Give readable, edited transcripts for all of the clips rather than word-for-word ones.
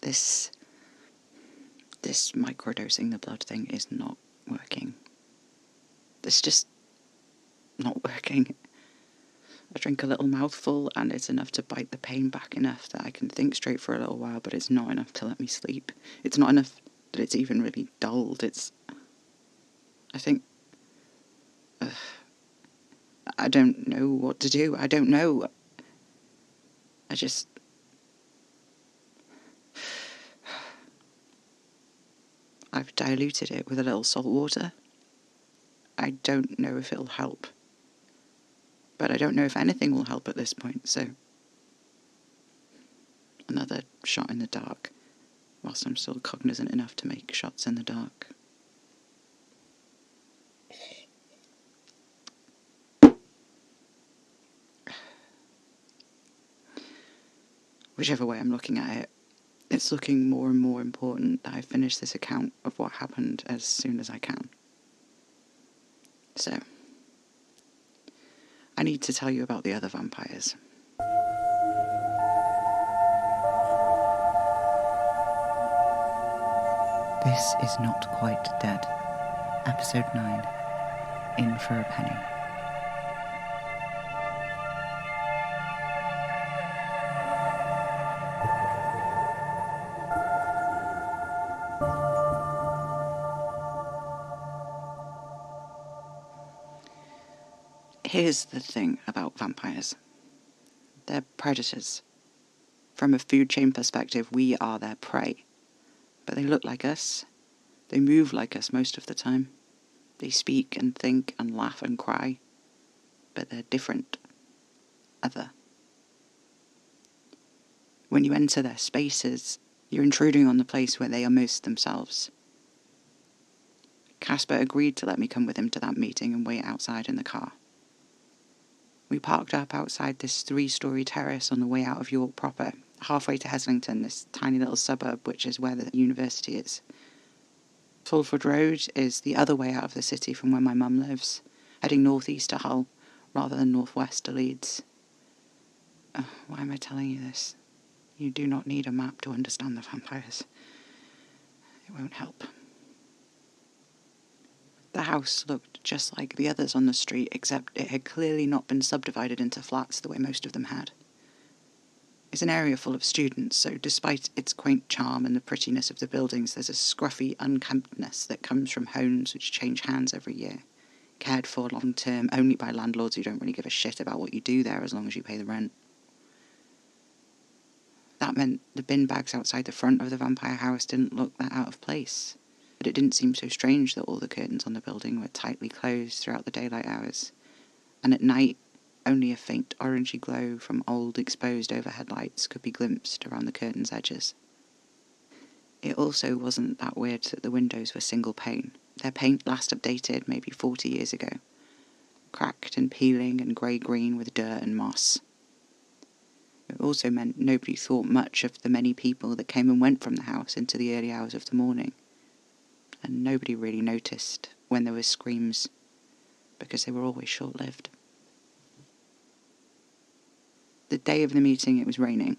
This microdosing the blood thing is not working. It's just not working. I drink a little mouthful and it's enough to bite the pain back enough that I can think straight for a little while, but it's not enough to let me sleep. It's not enough that it's even really dulled. I think... I don't know what to do. I don't know. I've diluted it with a little salt water. I don't know if it'll help. But I don't know if anything will help at this point, so... Another shot in the dark, whilst I'm still cognizant enough to make shots in the dark. Whichever way I'm looking at it, it's looking more and more important that I finish this account of what happened as soon as I can. So, I need to tell you about the other vampires. This is Not Quite Dead, Episode 9, In for a Penny. Here's the thing about vampires. They're predators. From a food chain perspective, we are their prey. But they look like us. They move like us most of the time. They speak and think and laugh and cry. But they're different. Other. When you enter their spaces, you're intruding on the place where they are most themselves. Casper agreed to let me come with him to that meeting and wait outside in the car. We parked up outside this 3-storey terrace on the way out of York proper, halfway to Heslington, this tiny little suburb which is where the university is. Fulford Road is the other way out of the city from where my mum lives, heading northeast to Hull, rather than northwest to Leeds. Why am I telling you this? You do not need a map to understand the vampires. It won't help. The house looked just like the others on the street, except it had clearly not been subdivided into flats the way most of them had. It's an area full of students, so despite its quaint charm and the prettiness of the buildings, there's a scruffy unkemptness that comes from homes which change hands every year, cared for long-term only by landlords who don't really give a shit about what you do there as long as you pay the rent. That meant the bin bags outside the front of the vampire house didn't look that out of place. But it didn't seem so strange that all the curtains on the building were tightly closed throughout the daylight hours, and at night only a faint orangey glow from old exposed overhead lights could be glimpsed around the curtains' edges. It also wasn't that weird that the windows were single pane, their paint last updated maybe 40 years ago, cracked and peeling and grey-green with dirt and moss. It also meant nobody thought much of the many people that came and went from the house into the early hours of the morning. And nobody really noticed when there were screams, because they were always short-lived. The day of the meeting, it was raining.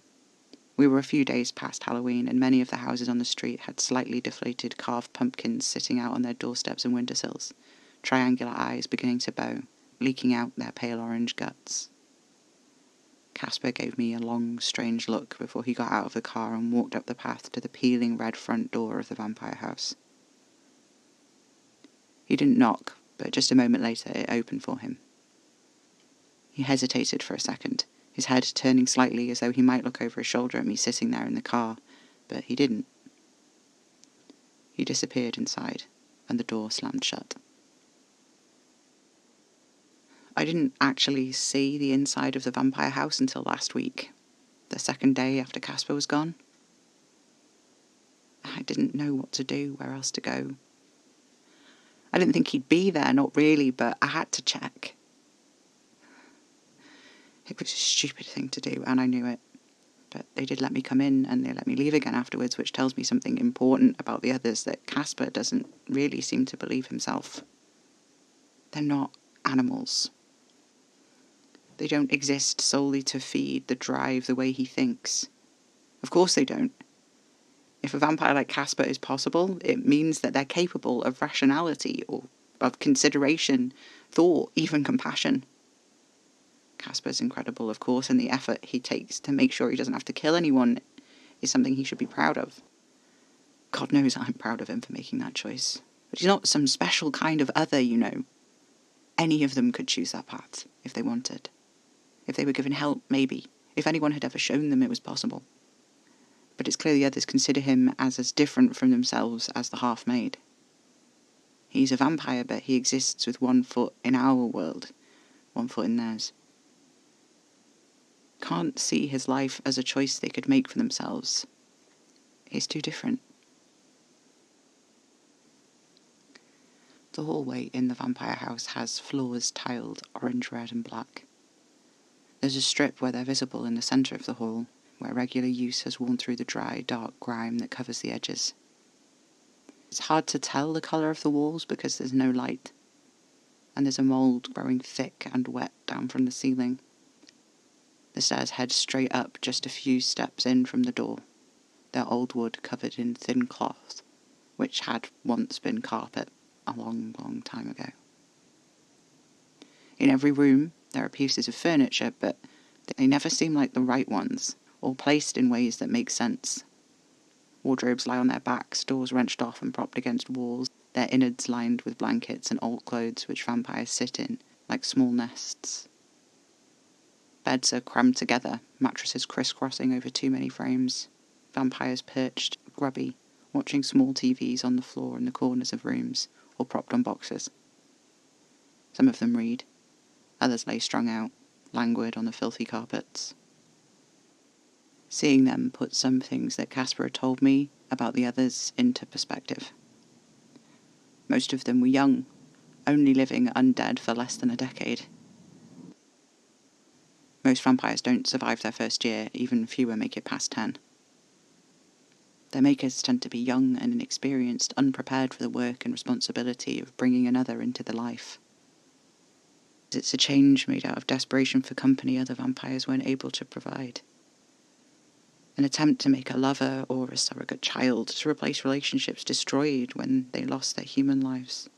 We were a few days past Halloween, and many of the houses on the street had slightly deflated carved pumpkins sitting out on their doorsteps and windowsills, triangular eyes beginning to bow, leaking out their pale orange guts. Casper gave me a long, strange look before he got out of the car and walked up the path to the peeling red front door of the vampire house. He didn't knock, but just a moment later it opened for him. He hesitated for a second, his head turning slightly as though he might look over his shoulder at me sitting there in the car, but he didn't. He disappeared inside, and the door slammed shut. I didn't actually see the inside of the vampire house until last week, the second day after Casper was gone. I didn't know what to do, where else to go. I didn't think he'd be there, not really, but I had to check. It was a stupid thing to do, and I knew it. But they did let me come in, and they let me leave again afterwards, which tells me something important about the others that Casper doesn't really seem to believe himself. They're not animals. They don't exist solely to feed the drive the way he thinks. Of course they don't. If a vampire like Casper is possible, it means that they're capable of rationality or of consideration, thought, even compassion. Casper's incredible, of course, and the effort he takes to make sure he doesn't have to kill anyone is something he should be proud of. God knows I'm proud of him for making that choice. But he's not some special kind of other, you know. Any of them could choose that path, if they wanted. If they were given help, maybe. If anyone had ever shown them it was possible. But it's clear the others consider him as different from themselves as the half-made. He's a vampire, but he exists with one foot in our world, one foot in theirs. Can't see his life as a choice they could make for themselves. He's too different. The hallway in the vampire house has floors tiled orange, red and black. There's a strip where they're visible in the centre of the hall, where regular use has worn through the dry, dark grime that covers the edges. It's hard to tell the colour of the walls because there's no light, and there's a mould growing thick and wet down from the ceiling. The stairs head straight up just a few steps in from the door. They're old wood covered in thin cloth, which had once been carpet a long, long time ago. In every room there are pieces of furniture, but they never seem like the right ones, or placed in ways that make sense. Wardrobes lie on their backs, doors wrenched off and propped against walls, their innards lined with blankets and old clothes which vampires sit in, like small nests. Beds are crammed together, mattresses crisscrossing over too many frames. Vampires perched, grubby, watching small TVs on the floor in the corners of rooms, or propped on boxes. Some of them read. Others lay strung out, languid on the filthy carpets. Seeing them put some things that Casper had told me about the others into perspective. Most of them were young, only living undead for less than a decade. Most vampires don't survive their first year, even fewer make it past 10. Their makers tend to be young and inexperienced, unprepared for the work and responsibility of bringing another into their life. It's a change made out of desperation for company other vampires weren't able to provide. An attempt to make a lover or a surrogate child to replace relationships destroyed when they lost their human lives.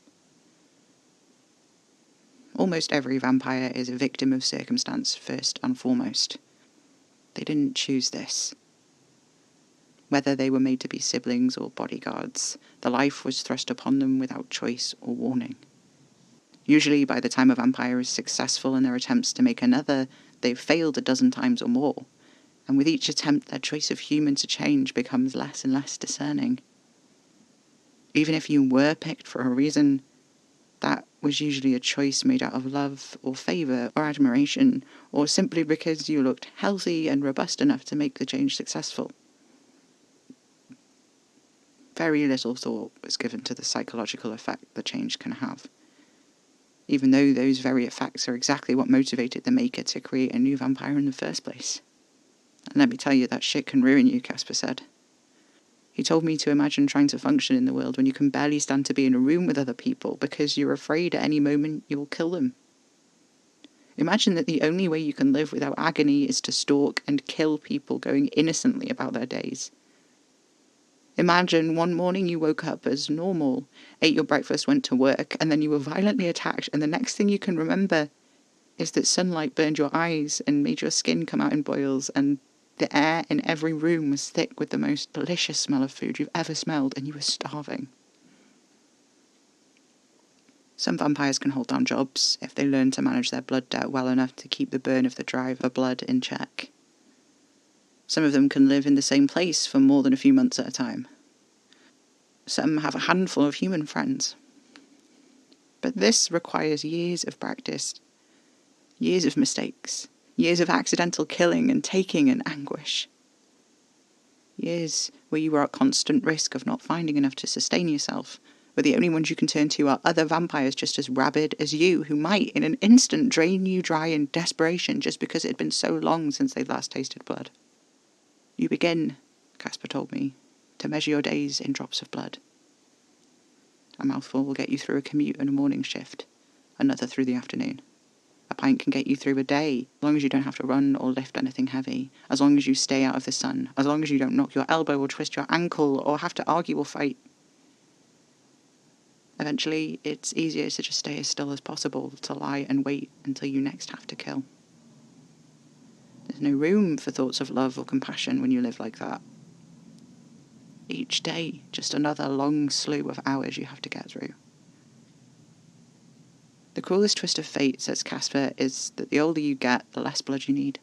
Almost every vampire is a victim of circumstance first and foremost. They didn't choose this. Whether they were made to be siblings or bodyguards, the life was thrust upon them without choice or warning. Usually, by the time a vampire is successful in their attempts to make another, they've failed a dozen times or more, and with each attempt their choice of human to change becomes less and less discerning. Even if you were picked for a reason, that was usually a choice made out of love or favour or admiration, or simply because you looked healthy and robust enough to make the change successful. Very little thought was given to the psychological effect the change can have, even though those very effects are exactly what motivated the maker to create a new vampire in the first place. And let me tell you, that shit can ruin you, Casper said. He told me to imagine trying to function in the world when you can barely stand to be in a room with other people because you're afraid at any moment you'll kill them. Imagine that the only way you can live without agony is to stalk and kill people going innocently about their days. Imagine one morning you woke up as normal, ate your breakfast, went to work, and then you were violently attacked, and the next thing you can remember is that sunlight burned your eyes and made your skin come out in boils, and the air in every room was thick with the most delicious smell of food you've ever smelled, and you were starving. Some vampires can hold down jobs if they learn to manage their blood debt well enough to keep the burn of the drive for blood in check. Some of them can live in the same place for more than a few months at a time. Some have a handful of human friends. But this requires years of practice, years of mistakes, years of accidental killing and taking and anguish. Years where you are at constant risk of not finding enough to sustain yourself, where the only ones you can turn to are other vampires just as rabid as you, who might in an instant drain you dry in desperation just because it had been so long since they'd last tasted blood. You begin, Casper told me, to measure your days in drops of blood. A mouthful will get you through a commute and a morning shift, another through the afternoon. A pint can get you through a day, as long as you don't have to run or lift anything heavy, as long as you stay out of the sun, as long as you don't knock your elbow or twist your ankle or have to argue or fight. Eventually, it's easier to just stay as still as possible, to lie and wait until you next have to kill. There's no room for thoughts of love or compassion when you live like that. Each day, just another long slew of hours you have to get through. The cruelest twist of fate, says Casper, is that the older you get, the less blood you need.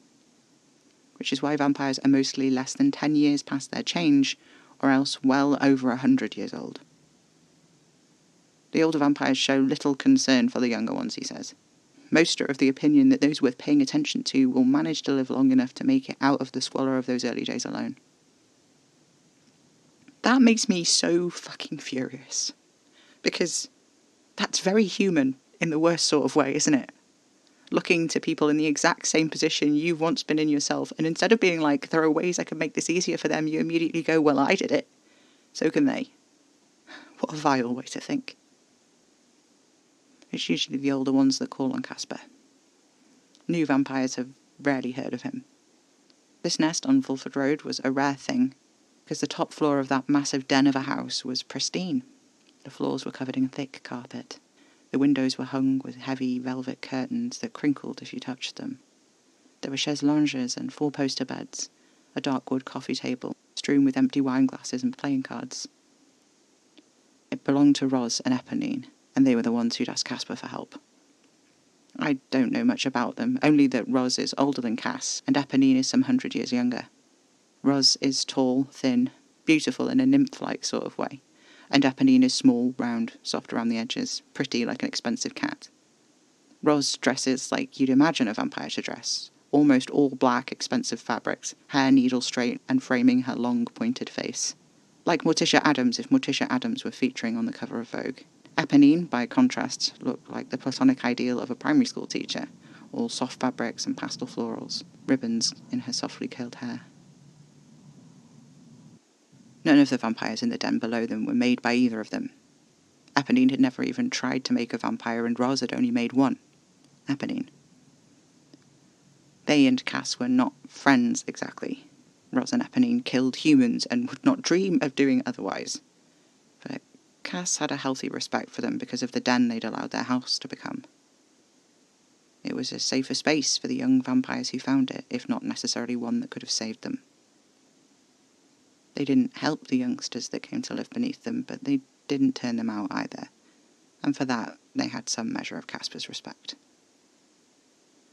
Which is why vampires are mostly less than 10 years past their change, or else well over 100 years old. The older vampires show little concern for the younger ones, he says. Most are of the opinion that those worth paying attention to will manage to live long enough to make it out of the squalor of those early days alone. That makes me so fucking furious. Because that's very human in the worst sort of way, isn't it? Looking to people in the exact same position you've once been in yourself, and instead of being like, there are ways I can make this easier for them, you immediately go, well, I did it, so can they. What a vile way to think. It's usually the older ones that call on Casper. New vampires have rarely heard of him. This nest on Fulford Road was a rare thing, because the top floor of that massive den of a house was pristine. The floors were covered in thick carpet. The windows were hung with heavy velvet curtains that crinkled if you touched them. There were chaises lounges and four-poster beds, a dark wood coffee table, strewn with empty wine glasses and playing cards. It belonged to Ros and Eponine, and they were the ones who'd asked Casper for help. I don't know much about them, only that Ros is older than Cass, and Eponine is some 100 years younger. Ros is tall, thin, beautiful in a nymph-like sort of way, and Eponine is small, round, soft around the edges, pretty like an expensive cat. Ros dresses like you'd imagine a vampire to dress, almost all black, expensive fabrics, hair needle straight and framing her long, pointed face. Like Morticia Adams if Morticia Adams were featuring on the cover of Vogue. Eponine, by contrast, looked like the platonic ideal of a primary school teacher, all soft fabrics and pastel florals, ribbons in her softly curled hair. None of the vampires in the den below them were made by either of them. Eponine had never even tried to make a vampire, and Ros had only made one, Eponine. They and Cass were not friends exactly. Ros and Eponine killed humans and would not dream of doing otherwise. But Cass had a healthy respect for them because of the den they'd allowed their house to become. It was a safer space for the young vampires who found it, if not necessarily one that could have saved them. They didn't help the youngsters that came to live beneath them, but they didn't turn them out either, and for that they had some measure of Casper's respect.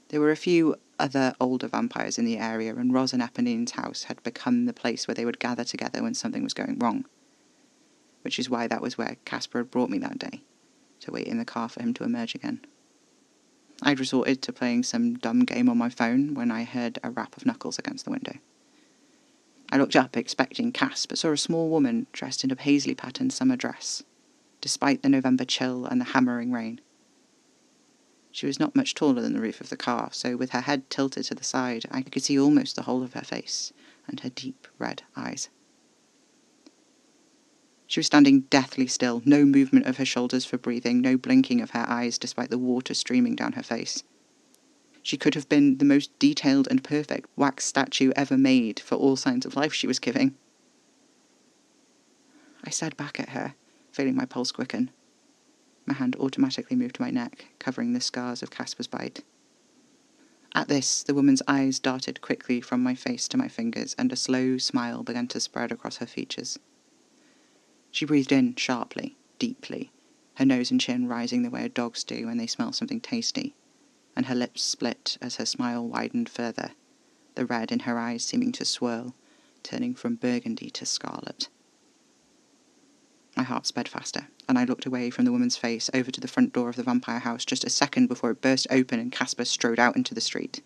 There were a few other older vampires in the area, and Ros and Eponine's house had become the place where they would gather together when something was going wrong, which is why that was where Casper had brought me that day, to wait in the car for him to emerge again. I'd resorted to playing some dumb game on my phone when I heard a rap of knuckles against the window. I looked up expecting Cass, but saw a small woman dressed in a paisley-patterned summer dress, despite the November chill and the hammering rain. She was not much taller than the roof of the car, so with her head tilted to the side, I could see almost the whole of her face, and her deep red eyes. She was standing deathly still, no movement of her shoulders for breathing, no blinking of her eyes despite the water streaming down her face. She could have been the most detailed and perfect wax statue ever made for all signs of life she was giving. I stared back at her, feeling my pulse quicken. My hand automatically moved to my neck, covering the scars of Casper's bite. At this, the woman's eyes darted quickly from my face to my fingers, and a slow smile began to spread across her features. She breathed in sharply, deeply, her nose and chin rising the way a dog's do when they smell something tasty, and her lips split as her smile widened further, the red in her eyes seeming to swirl, turning from burgundy to scarlet. My heart sped faster, and I looked away from the woman's face over to the front door of the vampire house just a second before it burst open and Casper strode out into the street.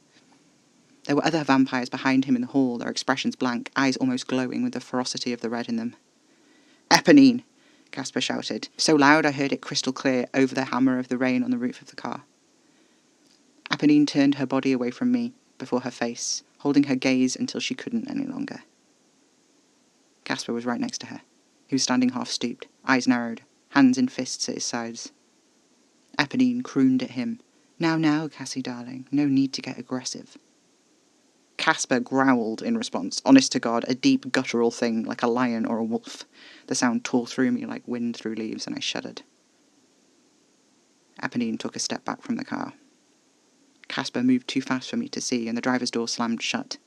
There were other vampires behind him in the hall, their expressions blank, eyes almost glowing with the ferocity of the red in them. "Eponine!" Casper shouted, so loud I heard it crystal clear over the hammer of the rain on the roof of the car. Eponine turned her body away from me, before her face, holding her gaze until she couldn't any longer. Casper was right next to her. He was standing half-stooped, eyes narrowed, hands in fists at his sides. Eponine crooned at him, Now, Cassie darling, no need to get aggressive. Casper growled in response, honest to God, a deep guttural thing like a lion or a wolf. The sound tore through me like wind through leaves, and I shuddered. Eponine took a step back from the car. Casper moved too fast for me to see, and the driver's door slammed shut.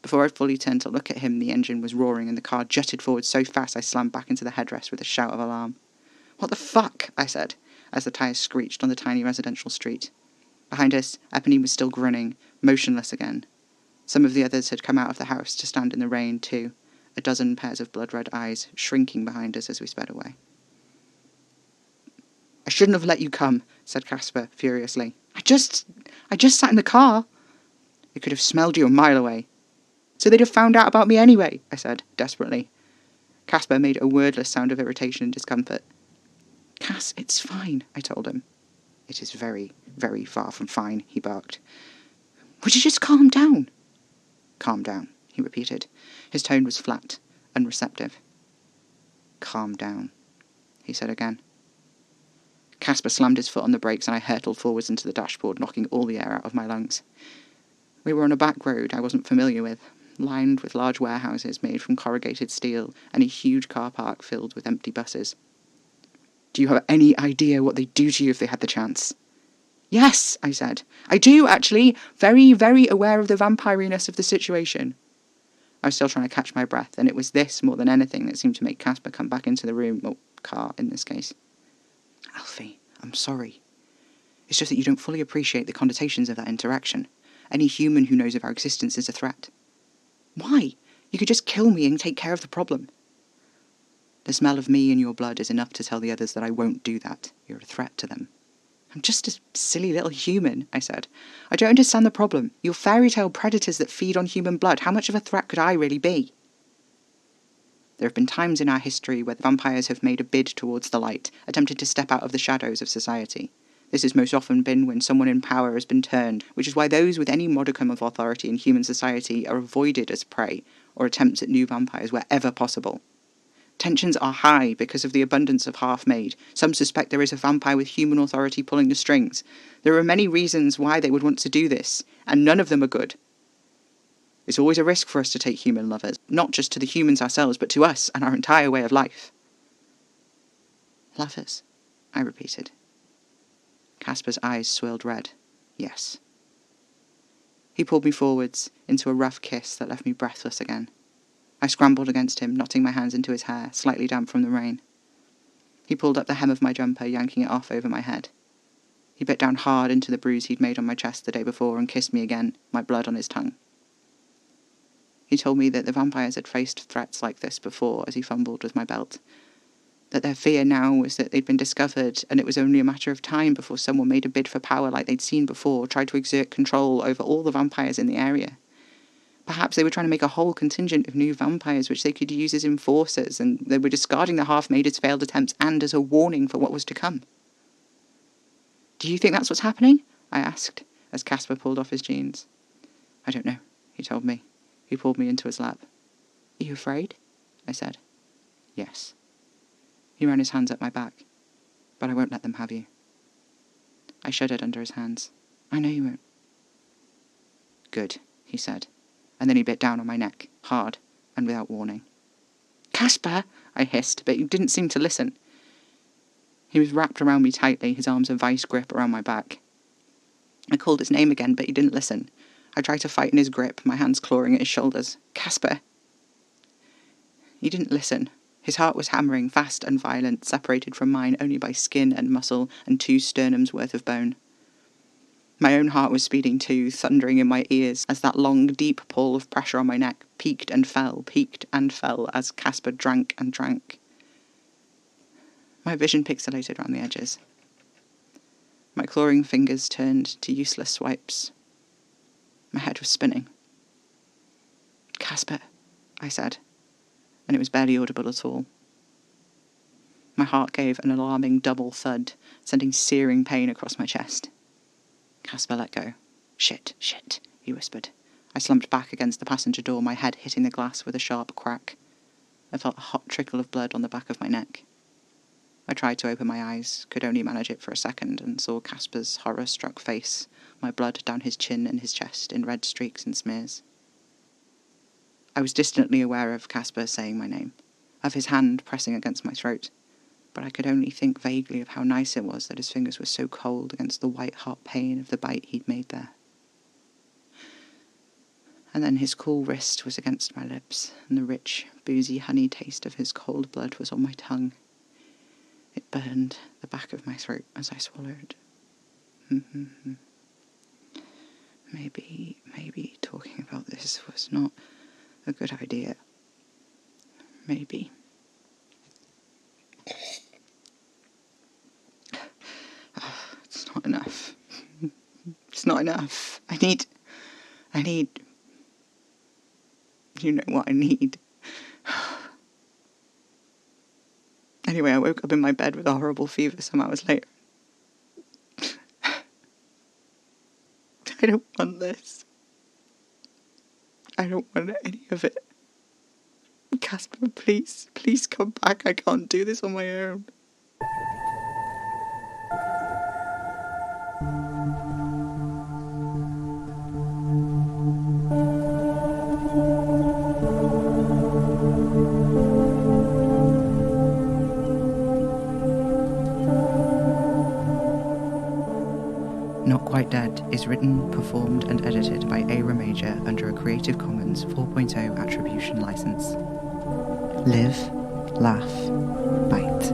Before I fully turned to look at him, the engine was roaring and the car jutted forward so fast I slammed back into the headrest with a shout of alarm. "What the fuck?" I said, as the tyres screeched on the tiny residential street. Behind us, Eponine was still grinning, motionless again. Some of the others had come out of the house to stand in the rain too, a dozen pairs of blood-red eyes shrinking behind us as we sped away. "I shouldn't have let you come," said Casper furiously. I just sat in the car." "It could have smelled you a mile away." "So they'd have found out about me anyway," I said, desperately. Casper made a wordless sound of irritation and discomfort. "Cass, it's fine," I told him. "It is very, very far from fine," he barked. "Would you just calm down?" "Calm down," he repeated. His tone was flat, unreceptive. "Calm down," he said again. Casper slammed his foot on the brakes and I hurtled forwards into the dashboard, knocking all the air out of my lungs. We were on a back road I wasn't familiar with, lined with large warehouses made from corrugated steel and a huge car park filled with empty buses. "Do you have any idea what they'd do to you if they had the chance?" "Yes," I said. "I do, actually. Very, very aware of the vampiriness of the situation." I was still trying to catch my breath, and it was this more than anything that seemed to make Casper come back into the room, or car in this case. "Alfie, I'm sorry. It's just that you don't fully appreciate the connotations of that interaction. Any human who knows of our existence is a threat." "Why? You could just kill me and take care of the problem." "The smell of me in your blood is enough to tell the others that I won't do that. You're a threat to them." "I'm just a silly little human," I said. "I don't understand the problem. You're fairy tale predators that feed on human blood. How much of a threat could I really be?" There have been times in our history where vampires have made a bid towards the light, attempted to step out of the shadows of society. This has most often been when someone in power has been turned, which is why those with any modicum of authority in human society are avoided as prey, or attempts at new vampires wherever possible. Tensions are high because of the abundance of half-made. Some suspect there is a vampire with human authority pulling the strings. There are many reasons why they would want to do this, and none of them are good. It's always a risk for us to take human lovers, not just to the humans ourselves, but to us and our entire way of life. "Lovers," I repeated. Casper's eyes swirled red. "Yes." He pulled me forwards into a rough kiss that left me breathless again. I scrambled against him, knotting my hands into his hair, slightly damp from the rain. He pulled up the hem of my jumper, yanking it off over my head. He bit down hard into the bruise he'd made on my chest the day before and kissed me again, my blood on his tongue. He told me that the vampires had faced threats like this before as he fumbled with my belt. That their fear now was that they'd been discovered and it was only a matter of time before someone made a bid for power like they'd seen before, tried to exert control over all the vampires in the area. Perhaps they were trying to make a whole contingent of new vampires which they could use as enforcers, and they were discarding the half-made as failed attempts and as a warning for what was to come. "Do you think that's what's happening?" I asked, as Casper pulled off his jeans. "I don't know," he told me. He pulled me into his lap. "Are you afraid?" I said. "Yes." He ran his hands up my back. "But I won't let them have you." I shuddered under his hands. "I know you won't." "Good," he said, and then he bit down on my neck, hard and without warning. "Casper!" I hissed, but he didn't seem to listen. He was wrapped around me tightly, his arms a vice grip around my back. I called his name again, but he didn't listen. I tried to fight in his grip, my hands clawing at his shoulders. "Casper!" He didn't listen. His heart was hammering, fast and violent, separated from mine only by skin and muscle and 2 sternums worth of bone. My own heart was speeding too, thundering in my ears, as that long, deep pull of pressure on my neck peaked and fell as Casper drank and drank. My vision pixelated around the edges. My clawing fingers turned to useless swipes. My head was spinning. "Casper," I said, and it was barely audible at all. My heart gave an alarming double thud, sending searing pain across my chest. Casper let go. Shit, he whispered. I slumped back against the passenger door, my head hitting the glass with a sharp crack. I felt a hot trickle of blood on the back of my neck. I tried to open my eyes, could only manage it for a second, and saw Casper's horror-struck face, my blood down his chin and his chest in red streaks and smears. I was distantly aware of Casper saying my name, of his hand pressing against my throat, but I could only think vaguely of how nice it was that his fingers were so cold against the white-hot pain of the bite he'd made there. And then his cool wrist was against my lips, and the rich, boozy honey taste of his cold blood was on my tongue. It burned the back of my throat as I swallowed. Maybe talking about this was not a good idea. Maybe. It's not enough. It's not enough. I need... You know what I need. Anyway, I woke up in my bed with a horrible fever some hours later. I don't want this. I don't want any of it. Casper, please come back. I can't do this on my own. Not Quite Dead is written, performed and edited by A. Major under a Creative Commons 4.0 attribution license. Live, laugh, bite.